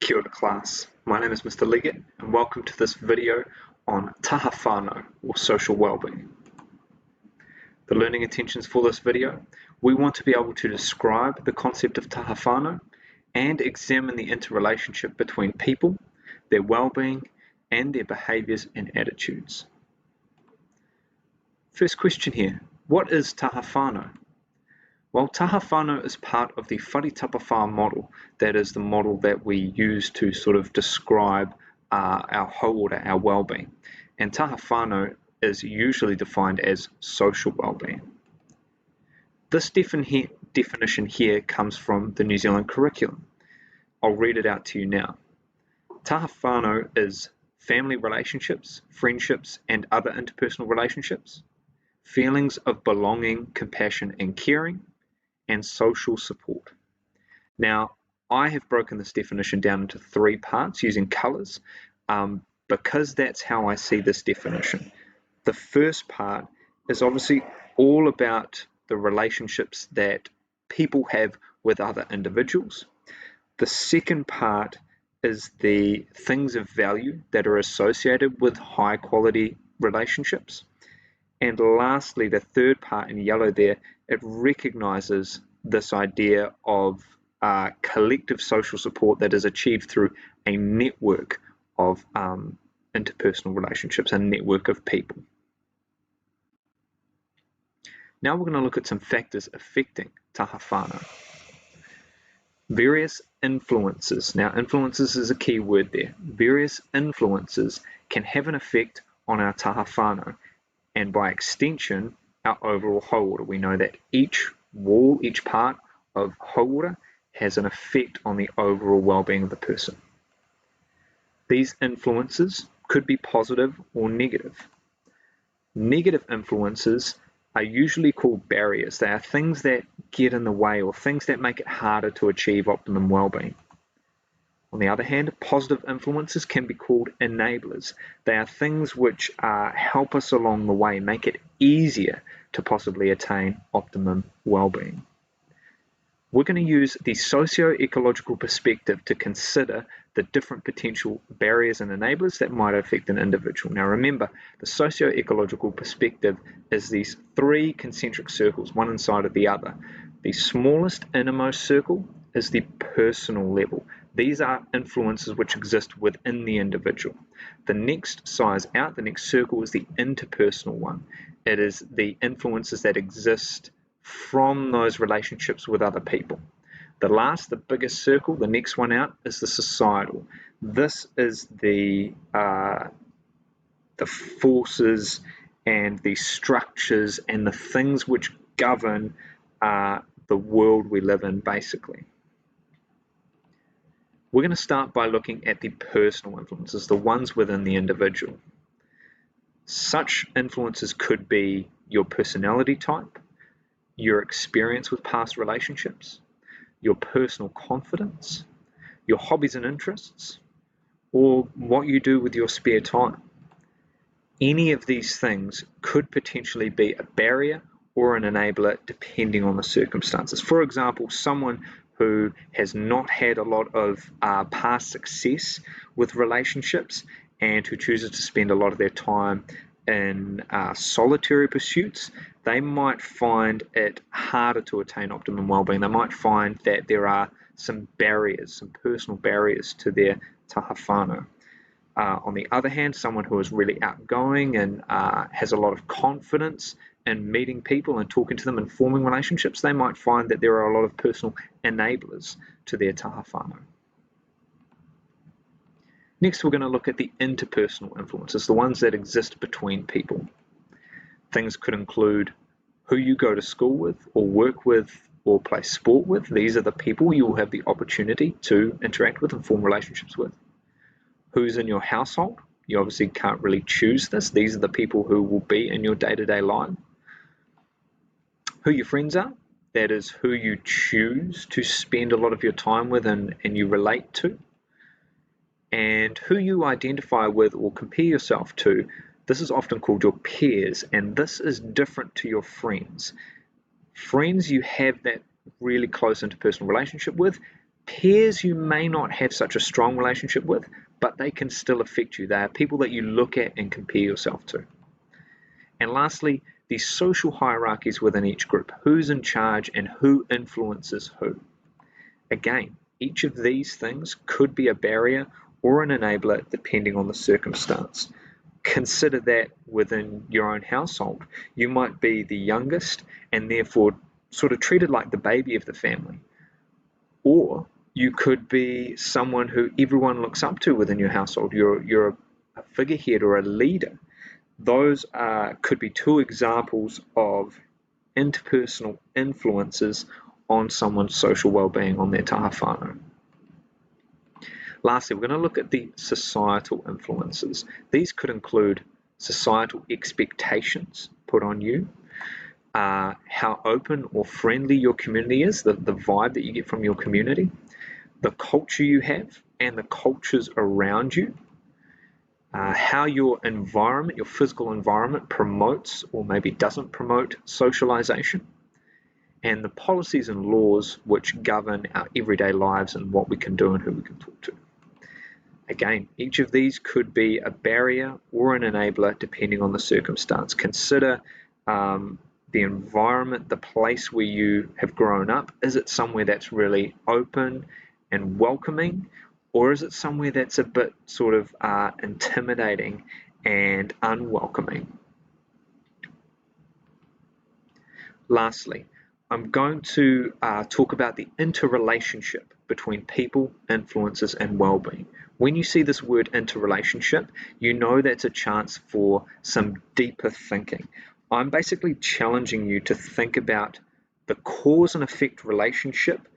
Kia ora class, my name is Mr. Leggett and welcome to this video on Taha Whānau or social well-being. The learning intentions for this video, we want to be able to describe the concept of Taha Whānau and examine the interrelationship between people, their well-being and their behaviours and attitudes. First question here, what is Taha Whānau? Well, Taha Whānau is part of the wharitapawha model. That is the model that we use to sort of describe our hauora, our well-being. And Taha Whānau is usually defined as social well-being. This definition here comes from the New Zealand curriculum. I'll read it out to you now. Taha Whānau is family relationships, friendships, and other interpersonal relationships, feelings of belonging, compassion, and caring, and social support. Now, I have broken this definition down into 3 parts using colours because that's how I see this definition. The first part is obviously all about the relationships that people have with other individuals. The second part is the things of value that are associated with high quality relationships. And lastly, the third part in yellow there, it recognises this idea of collective social support that is achieved through a network of interpersonal relationships, a network of people. Now we're going to look at some factors affecting Taha Whānau. Various influences. Now, influences is a key word there. Various influences can have an effect on our Taha Whānau, and by extension, our overall hauora. We know that each wall, each part of hauora has an effect on the overall well-being of the person. These influences could be positive or negative. Negative influences are usually called barriers. They are things that get in the way or things that make it harder to achieve optimum well-being. On the other hand, positive influences can be called enablers. They are things which help us along the way, make it easier to possibly attain optimum well-being. We're going to use the socio-ecological perspective to consider the different potential barriers and enablers that might affect an individual. Now remember, the socio-ecological perspective is these 3 concentric circles, one inside of the other. The smallest innermost circle is the personal level. These are influences which exist within the individual. The next size out, the next circle, is the interpersonal one. It is the influences that exist from those relationships with other people. The biggest circle, the next one out, is the societal. This is the forces and the structures and the things which govern the world we live in, basically. We're going to start by looking at the personal influences, the ones within the individual. Such influences could be your personality type, your experience with past relationships, your personal confidence, your hobbies and interests, or what you do with your spare time. Any of these things could potentially be a barrier or an enabler depending on the circumstances. For example, someone who has not had a lot of past success with relationships and who chooses to spend a lot of their time in solitary pursuits, they might find it harder to attain optimum well-being. They might find that there are some barriers, some personal barriers to their Taha Whānau. On the other hand, someone who is really outgoing and has a lot of confidence in meeting people and talking to them and forming relationships, they might find that there are a lot of personal enablers to their Taha Whānau. Next, we're going to look at the interpersonal influences, the ones that exist between people. Things could include who you go to school with or work with or play sport with. These are the people you will have the opportunity to interact with and form relationships with. Who's in your household? You obviously can't really choose this. These are the people who will be in your day-to-day life. Who your friends are, that is who you choose to spend a lot of your time with and you relate to. And who you identify with or compare yourself to, this is often called your peers, and this is different to your friends. Friends you have that really close interpersonal relationship with. Peers you may not have such a strong relationship with, but they can still affect you. They are people that you look at and compare yourself to. And lastly, the social hierarchies within each group. Who's in charge and who influences who? Again, each of these things could be a barrier or an enabler depending on the circumstance. Consider that within your own household. You might be the youngest and therefore sort of treated like the baby of the family. Or you could be someone who everyone looks up to within your household. You're a figurehead or a leader. Those could be two examples of interpersonal influences on someone's social well-being, on their taha whānau. Lastly, we're going to look at the societal influences. These could include societal expectations put on you, how open or friendly your community is, the vibe that you get from your community, the culture you have and the cultures around you, how your environment, your physical environment promotes or maybe doesn't promote socialization, and the policies and laws which govern our everyday lives and what we can do and who we can talk to. Again, each of these could be a barrier or an enabler depending on the circumstance. Consider the environment, the place where you have grown up. Is it somewhere that's really open and welcoming, or is it somewhere that's a bit sort of intimidating and unwelcoming? Lastly, I'm going to talk about the interrelationship between people, influences, and well-being. When you see this word interrelationship, you know that's a chance for some deeper thinking. I'm basically challenging you to think about the cause and effect relationship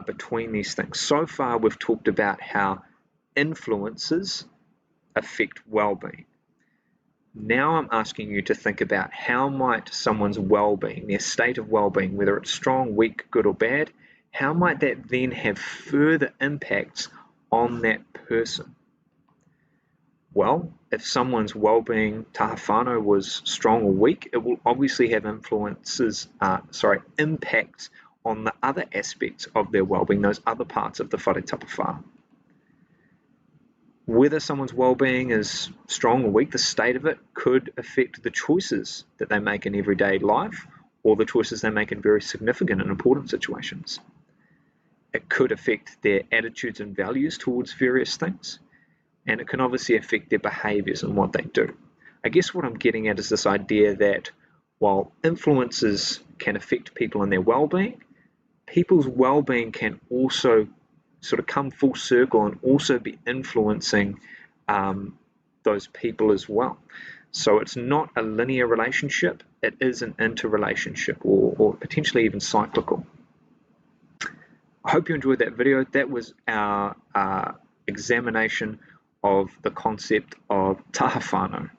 between these things. So far, we've talked about how influences affect well-being. Now I'm asking you to think about how might someone's well-being, their state of well-being, whether it's strong, weak, good or bad, how might that then have further impacts on that person? Well, if someone's well-being, taha whānau, was strong or weak, it will obviously have impacts on the other aspects of their well-being, those other parts of the whare tapawhā. Whether someone's well-being is strong or weak, the state of it could affect the choices that they make in everyday life or the choices they make in very significant and important situations. It could affect their attitudes and values towards various things, and it can obviously affect their behaviours and what they do. I guess what I'm getting at is this idea that while influences can affect people and their well-being, people's well-being can also sort of come full circle and also be influencing those people as well. So it's not a linear relationship, it is an interrelationship or potentially even cyclical. I hope you enjoyed that video. That was our examination of the concept of taha whānau.